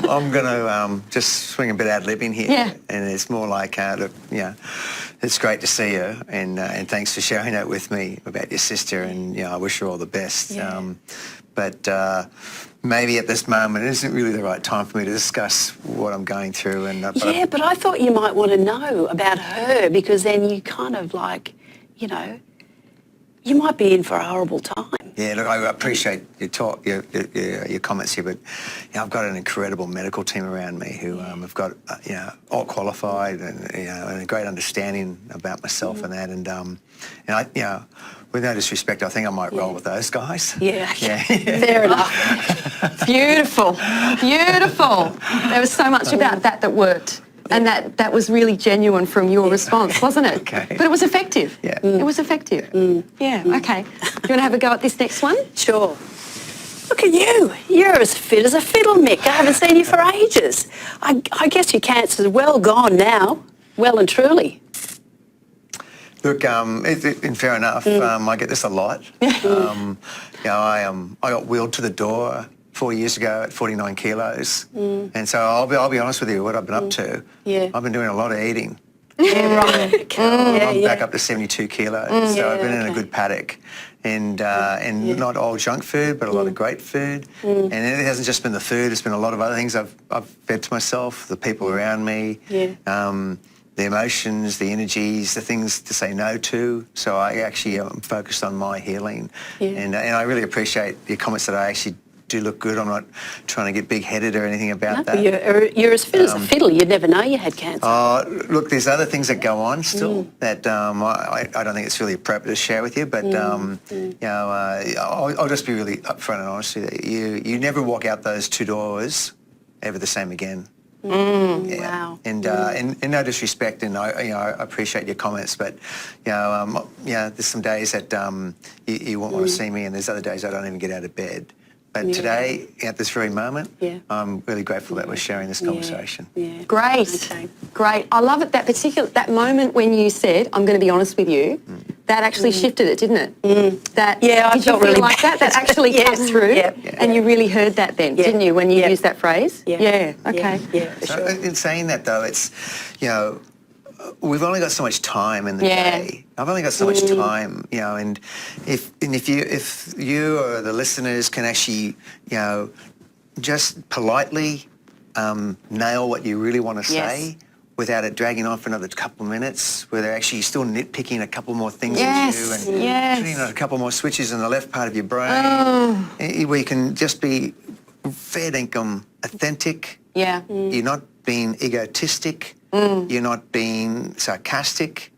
Speaker 2: I'm going to just swing a bit ad-libbing here.
Speaker 4: Yeah. And
Speaker 2: it's more like, it's great to see you, and thanks for sharing that with me about your sister, and, I wish her all the best.
Speaker 3: Yeah.
Speaker 2: But maybe at this moment it isn't really the right time for me to discuss what I'm going through. But
Speaker 3: I thought you might want to know about her, because then you kind of you might be in for a horrible time.
Speaker 2: Yeah, look, I appreciate your talk, your comments here, but I've got an incredible medical team around me who have got all qualified and and a great understanding about myself and that, and I with no disrespect, I think I might roll with those guys.
Speaker 3: Yeah. Fair enough.
Speaker 4: Beautiful, beautiful. There was so much about that worked. And that was really genuine from your response, wasn't it?
Speaker 2: Okay.
Speaker 4: But it was effective.
Speaker 2: Yeah.
Speaker 4: It was effective. Yeah, okay. Do you want to have a go at this next one?
Speaker 3: Sure. Look at you. You're as fit as a fiddle, Mick. I haven't seen you for ages. I guess your cancer's well gone now. Well and truly.
Speaker 2: Look, fair enough. I get this a lot. I got wheeled to the door 4 years ago at 49 kilos, and so I'll be honest with you. What I've been up to, I've been doing a lot of eating.
Speaker 3: Yeah, right.
Speaker 2: I'm back up to 72 kilos, so I've been in a good paddock, and not all junk food, but a lot of great food. And it hasn't just been the food; it's been a lot of other things I've fed to myself, the people around me. The emotions, the energies, the things to say no to. So I actually am focused on my healing. And I really appreciate your comments that I actually do look good. I'm not trying to get big-headed or anything about that.
Speaker 3: You're as fit as a fiddle. You'd never know you had cancer.
Speaker 2: Look, there's other things that go on still that I don't think it's really appropriate to share with you, but I'll just be really upfront and honest with you. You never walk out those two doors ever the same again.
Speaker 3: Wow.
Speaker 2: And no disrespect, and I appreciate your comments, but there's some days that you won't want to see me, and there's other days I don't even get out of bed. But today, at this very moment, I'm really grateful that we're sharing this conversation.
Speaker 4: Great, great. I love it. That moment when you said, "I'm going to be honest with you," that actually shifted it, didn't it? That
Speaker 3: I
Speaker 4: did you
Speaker 3: felt
Speaker 4: feel
Speaker 3: really
Speaker 4: like
Speaker 3: bad.
Speaker 4: that actually comes through, and you really heard that then, didn't you, when you used that phrase? Okay.
Speaker 3: For
Speaker 2: So
Speaker 3: sure.
Speaker 2: in saying that, though, it's we've only got so much time in the day. I've only got so much time, and if you or the listeners can actually, just politely nail what you really want to say without it dragging on for another couple of minutes, where they're actually still nitpicking a couple more things into you and putting on a couple more switches in the left part of your brain, where you can just be fair dinkum authentic. You're not being egotistic. You're not being sarcastic.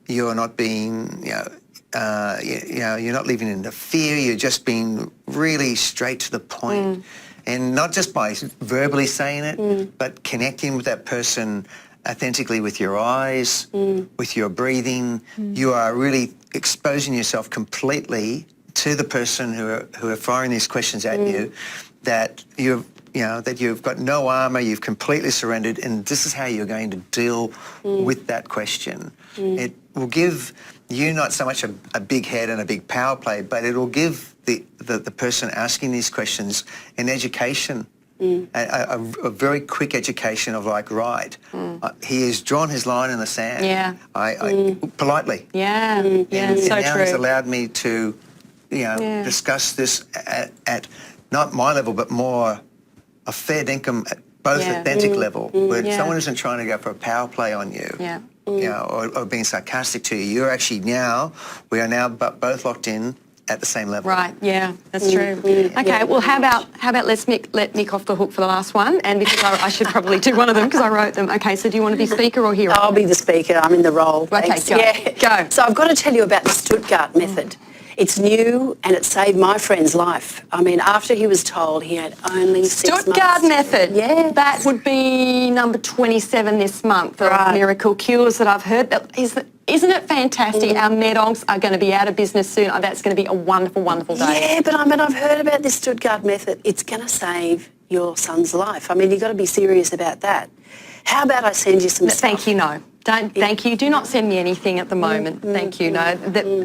Speaker 2: You're not being, you're not living in the fear. You're just being really straight to the point. And not just by verbally saying it, but connecting with that person authentically with your eyes, with your breathing. You are really exposing yourself completely to the person who are firing these questions at you, that you've got no armour, you've completely surrendered, and this is how you're going to deal with that question. It will give you not so much a big head and a big power play, but it will give the person asking these questions an education, a very quick education of like, right, he has drawn his line in the sand. Politely.
Speaker 4: And so
Speaker 2: now
Speaker 4: true.
Speaker 2: he's allowed me to, discuss this at not my level, but more a fair dinkum at both authentic level, where someone isn't trying to go for a power play on you, or being sarcastic to you. You're actually we are now both locked in at the same level.
Speaker 4: Right, that's true. Okay, well, how about let's let Nick off the hook for the last one, and because I should probably do one of them because I wrote them. Okay, so do you want to be speaker or hero?
Speaker 3: I'll be the speaker. I'm in the role.
Speaker 4: Okay,
Speaker 3: Thanks.
Speaker 4: go.
Speaker 3: So I've got to tell you about the Stuttgart method. It's new and it saved my friend's life. I mean, after he was told he had only 6 months.
Speaker 4: Stuttgart method.
Speaker 3: Yeah.
Speaker 4: That would be number 27 this month of Miracle Cures that I've heard. Isn't it fantastic? Our Medogs are going to be out of business soon. Oh, that's going to be a wonderful, wonderful day.
Speaker 3: Yeah, but I've heard about this Stuttgart method. It's going to save your son's life. I mean, you've got to be serious about that. How about I send you some stuff?
Speaker 4: Thank you, no. Thank you. Do not send me anything at the moment. Thank you. No,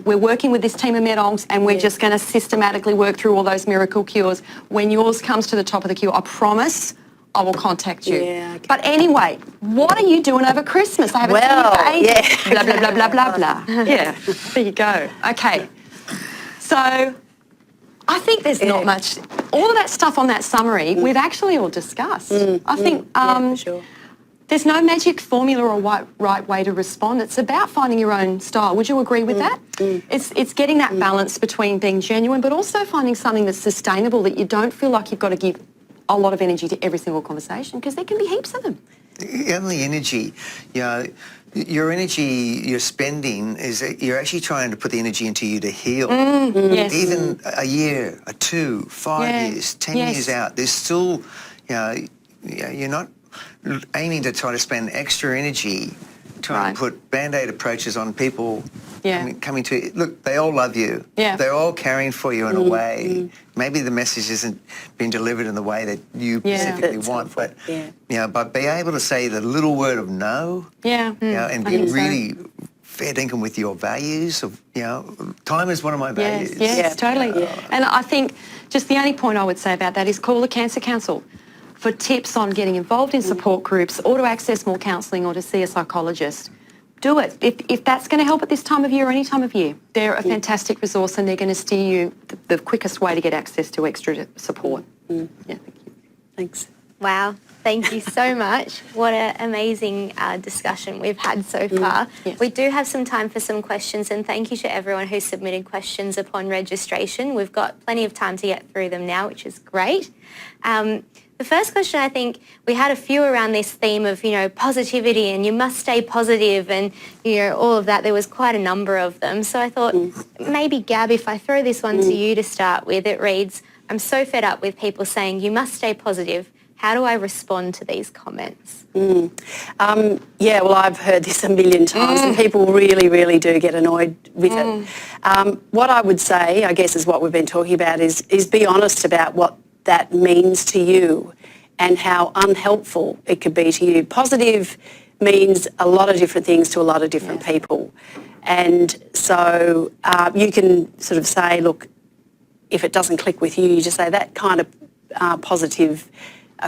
Speaker 4: we're working with this team of Medogs, and we're just going to systematically work through all those miracle cures. When yours comes to the top of the queue, I promise I will contact you. But anyway, what are you doing over Christmas? I haven't seen you for ages. Blah, blah, blah, blah, blah, blah. Yeah, there you go. Okay. So I think there's not much. All of that stuff on that summary, we've actually all discussed. I think...
Speaker 3: for sure.
Speaker 4: There's no magic formula or right way to respond. It's about finding your own style. Would you agree with that? It's getting that balance between being genuine but also finding something that's sustainable, that you don't feel like you've got to give a lot of energy to every single conversation, because there can be heaps of them.
Speaker 2: the energy, your energy you're spending is you're actually trying to put the energy into you to heal.
Speaker 4: Yes.
Speaker 2: Even a year, a 2, 5 years, 10 years out, there's still, you're not aiming to try to spend extra energy trying to put Band-Aid approaches on people coming to look, they all love you.
Speaker 4: Yeah.
Speaker 2: They're all caring for you in a way. Maybe the message isn't being delivered in the way that you specifically want, but but be able to say the little word of no, and be really fair dinkum with your values of, time is one of my values.
Speaker 4: Yes, totally. And I think just the only point I would say about that is call the Cancer Council for tips on getting involved in support groups or to access more counselling or to see a psychologist. Do it. If that's going to help at this time of year or any time of year, they're a fantastic resource and they're going to steer you the quickest way to get access to extra support. Yeah, thank you.
Speaker 3: Thanks.
Speaker 1: Wow, thank you so much. What an amazing discussion we've had so far.
Speaker 4: Yes.
Speaker 1: We do have some time for some questions, and thank you to everyone who submitted questions upon registration. We've got plenty of time to get through them now, which is great. The first question, I think, we had a few around this theme of, positivity and you must stay positive and, all of that. There was quite a number of them. So I thought maybe, Gab, if I throw this one to you to start with, it reads, I'm so fed up with people saying you must stay positive. How do I respond to these comments?
Speaker 3: Well, I've heard this a million times and people really, really do get annoyed with it. What I would say, I guess, is what we've been talking about is be honest about what that means to you and how unhelpful it could be to you. Positive means a lot of different things to a lot of different people. And so you can sort of say, look, if it doesn't click with you, you just say that kind of positive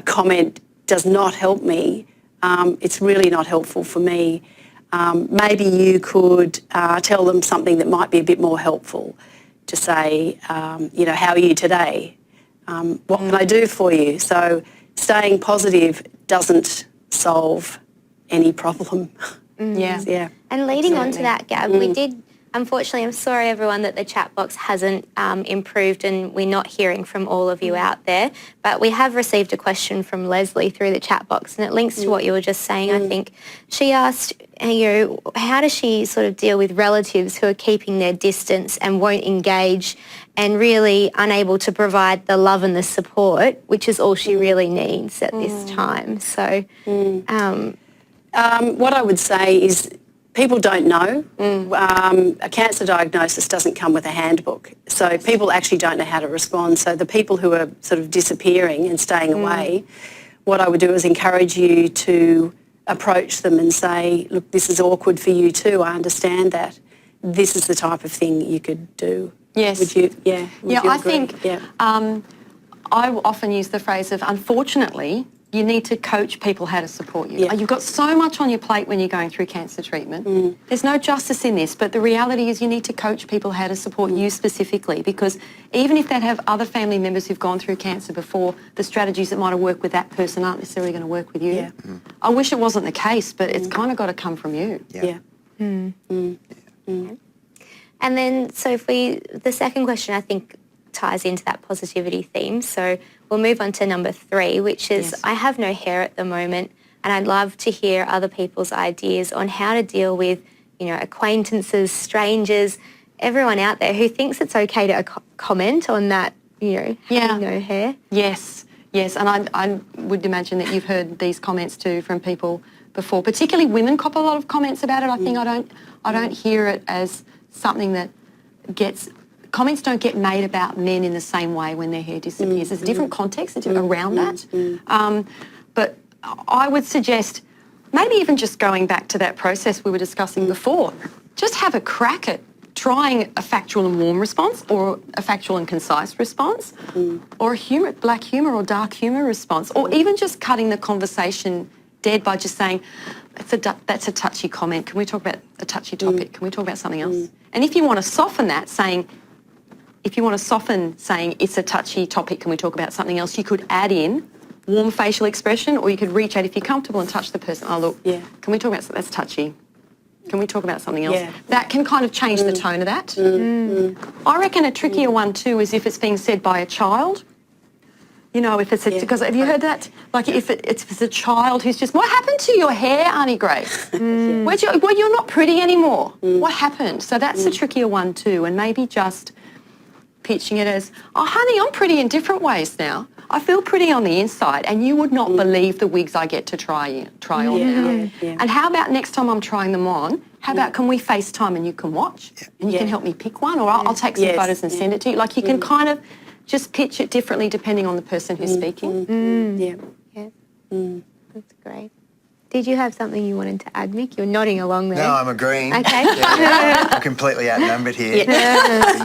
Speaker 3: comment does not help me. It's really not helpful for me. Maybe you could tell them something that might be a bit more helpful to say, how are you today? What can I do for you? So staying positive doesn't solve any problem.
Speaker 4: Yeah.
Speaker 1: And leading on to that, Gab, we did, unfortunately, I'm sorry everyone that the chat box hasn't improved and we're not hearing from all of you out there, but we have received a question from Leslie through the chat box and it links to what you were just saying, I think. She asked, how does she sort of deal with relatives who are keeping their distance and won't engage and really unable to provide the love and the support, which is all she really needs at this time. So
Speaker 3: what I would say is people don't know. A cancer diagnosis doesn't come with a handbook. So people actually don't know how to respond. So the people who are sort of disappearing and staying away, what I would do is encourage you to approach them and say, look, this is awkward for you too. I understand that. This is the type of thing you could do.
Speaker 4: Yes.
Speaker 3: Would you? Yeah.
Speaker 4: I think I often use the phrase of, unfortunately, you need to coach people how to support you.
Speaker 3: Yeah.
Speaker 4: You've got so much on your plate when you're going through cancer treatment. There's no justice in this, but the reality is you need to coach people how to support you specifically, because even if they have other family members who've gone through cancer before, the strategies that might have worked with that person aren't necessarily going to work with you.
Speaker 3: Yeah.
Speaker 4: I wish it wasn't the case, but it's kind of got to come from you.
Speaker 3: Yeah.
Speaker 1: And then, so the second question I think ties into that positivity theme. So we'll move on to number 3, which is I have no hair at the moment and I'd love to hear other people's ideas on how to deal with, acquaintances, strangers, everyone out there who thinks it's okay to comment on that, having no hair.
Speaker 4: Yes, and I would imagine that you've heard these comments too from people before, particularly women cop a lot of comments about it. I think I don't hear it as something that comments don't get made about men in the same way when their hair disappears. There's a different context around that. But I would suggest maybe even just going back to that process we were discussing before, just have a crack at trying a factual and warm response or a factual and concise response or a black humour or dark humour response, or even just cutting the conversation dead by just saying, that's a touchy comment. Can we talk about a touchy topic? Can we talk about something else? And if you want to soften that, saying it's a touchy topic, can we talk about something else? You could add in warm facial expression, or you could reach out if you're comfortable and touch the person. Oh, look, can we talk about something that's touchy? Can we talk about something else?
Speaker 3: Yeah.
Speaker 4: That can kind of change the tone of that. I reckon a trickier one too is if it's being said by a child, You know, if it's because have you heard that? Like if it's a child who's just, what happened to your hair, Auntie Grace? Well, you're not pretty anymore. What happened? So that's a trickier one too, and maybe just pitching it as, oh, honey, I'm pretty in different ways now. I feel pretty on the inside, and you would not believe the wigs I get to try on now.
Speaker 3: Yeah.
Speaker 4: And how about next time I'm trying them on, how about can we FaceTime and you can watch and you can help me pick one, or I'll take some photos and send it to you. Like you can kind of just pitch it differently depending on the person who's speaking.
Speaker 1: That's great. Did you have something you wanted to add, Mick? You're nodding along there.
Speaker 2: No, I'm agreeing.
Speaker 1: Okay.
Speaker 2: I'm completely outnumbered here.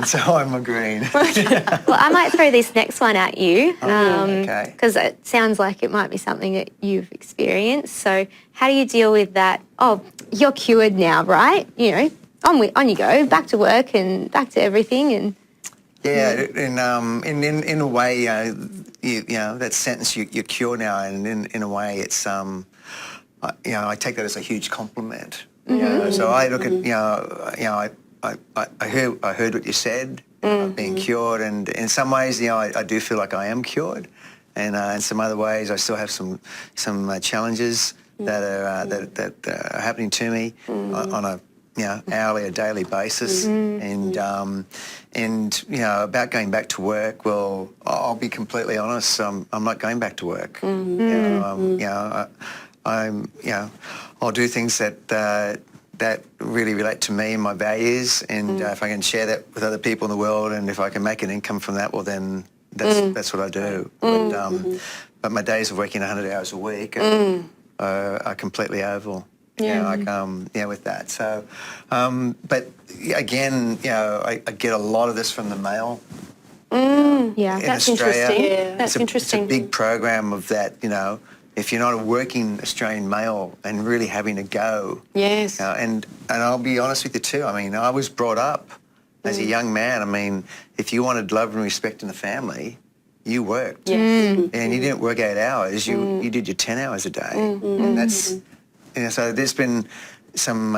Speaker 2: So I'm agreeing.
Speaker 1: Well, I might throw this next one at you
Speaker 2: okay.
Speaker 1: because it sounds like it might be something that you've experienced. So how do you deal with that? Oh, you're cured now, right? You know, on you go, back to work and back to everything. And
Speaker 2: Yeah, in a way, you know that sentence, you're cured now, and in a way, it's I take that as a huge compliment. You know, so I look at I heard what you said, being cured, and in some ways, I do feel like I am cured, and in some other ways, I still have some challenges that are happening to me on a hourly or daily basis, and about going back to work. Well, I'll be completely honest. I'm not going back to work. I'll do things that really relate to me and my values, and if I can share that with other people in the world, and if I can make an income from that, well, then that's what I do. But my days of working 100 hours a week are completely oval. With that. So, but again, I get a lot of this from the mail.
Speaker 4: That's
Speaker 2: Australia.
Speaker 4: interesting. That's interesting.
Speaker 2: It's a big program of that. If you're not a working Australian male and really having to go.
Speaker 4: Yes.
Speaker 2: And I'll be honest with you too. I mean, I was brought up as a young man. I mean, if you wanted love and respect in the family, you worked.
Speaker 4: Yes.
Speaker 2: And you didn't work 8 hours. You did your 10 hours a day. And that's. So there's been some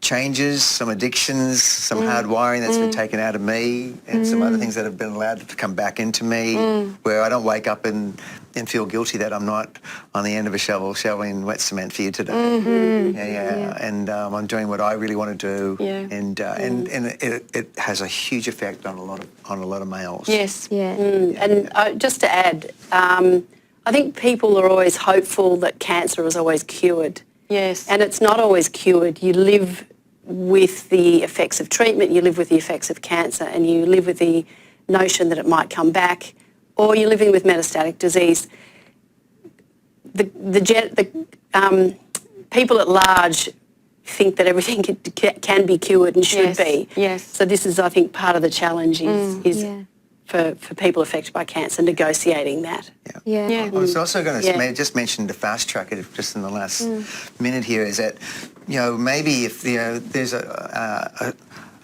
Speaker 2: changes, some addictions, some hard wiring that's been taken out of me, and some other things that have been allowed to come back into me, where I don't wake up and feel guilty that I'm not on the end of a shovel shoveling wet cement for you today. And I'm doing what I really want to do, and it has a huge effect on a lot of males.
Speaker 4: Yes.
Speaker 1: yeah.
Speaker 3: And just to add, I think people are always hopeful that cancer is always cured.
Speaker 4: Yes.
Speaker 3: And it's not always cured. You live with the effects of treatment, you live with the effects of cancer, and you live with the notion that it might come back, or you're living with metastatic disease. The people at large think that everything can be cured and should be.
Speaker 4: Yes.
Speaker 3: So this is, I think, part of the challenge is for people affected by cancer, negotiating that.
Speaker 1: Yeah.
Speaker 2: I was also going to just mention to fast track it just in the last minute here, is that maybe if there's a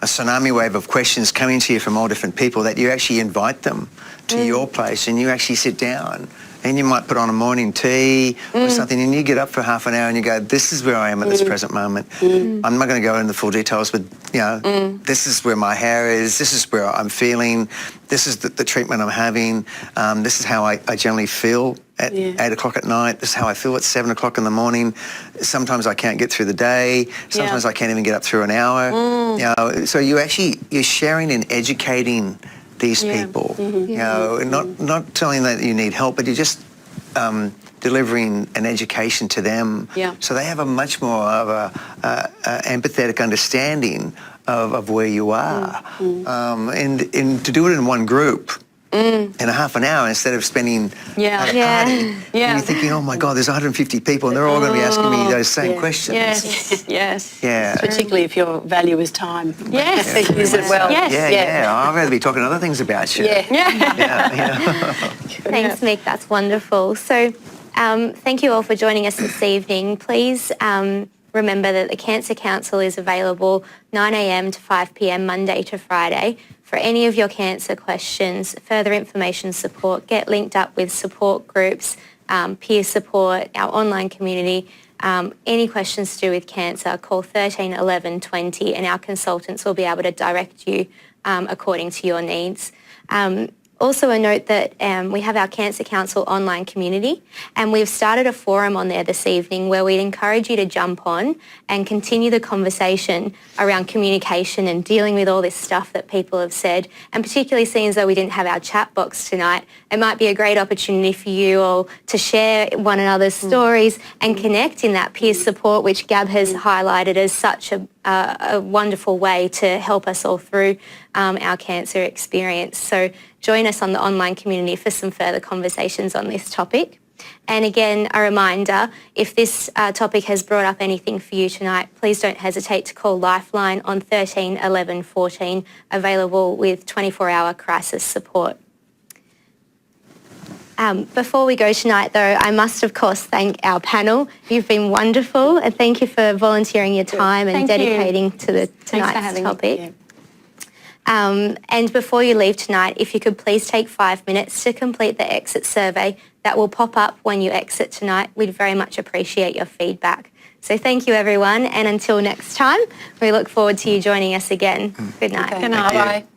Speaker 2: tsunami wave of questions coming to you from all different people, that you actually invite them to your place and you actually sit down. And you might put on a morning tea or something, and you get up for half an hour and you go, this is where I am at this present moment. I'm not going to go into the full details, but, this is where my hair is, this is where I'm feeling, this is the treatment I'm having, this is how I generally feel at 8 o'clock at night, this is how I feel at 7 o'clock in the morning. Sometimes I can't get through the day, sometimes I can't even get up through an hour. So you're sharing and educating these people, and not telling them that you need help, but you're just delivering an education to them, so they have a much more of a empathetic understanding of where you are, and to do it in one group. In a half an hour instead of spending at a party. And you're thinking, oh my God, there's 150 people and they're all going to be asking me those same questions.
Speaker 4: Yes.
Speaker 2: Yeah.
Speaker 3: Particularly if your value is time.
Speaker 4: Yes.
Speaker 3: Use it well.
Speaker 2: I'd rather be talking other things about you.
Speaker 1: Thanks, Mick. That's wonderful. So thank you all for joining us this evening. Please remember that the Cancer Council is available 9 a.m. to 5 p.m. Monday to Friday. For any of your cancer questions, further information, support, get linked up with support groups, peer support, our online community. Any questions to do with cancer, call 13 11 20 and our consultants will be able to direct you according to your needs. Also a note that we have our Cancer Council online community, and we've started a forum on there this evening where we'd encourage you to jump on and continue the conversation around communication and dealing with all this stuff that people have said, and particularly seeing as though we didn't have our chat box tonight, it might be a great opportunity for you all to share one another's stories and connect in that peer support, which Gab has highlighted as such a wonderful way to help us all through our cancer experience. So join us on the online community for some further conversations on this topic. And again, a reminder, if this topic has brought up anything for you tonight, please don't hesitate to call Lifeline on 13 11 14, available with 24-hour crisis support. Before we go tonight, though, I must, of course, thank our panel. You've been wonderful, and thank you for volunteering your time and dedicating to tonight's topic. And before you leave tonight, if you could please take 5 minutes to complete the exit survey that will pop up when you exit tonight. We'd very much appreciate your feedback. So thank you, everyone, and until next time, we look forward to you joining us again. Good night.
Speaker 3: Okay. Good night. Bye.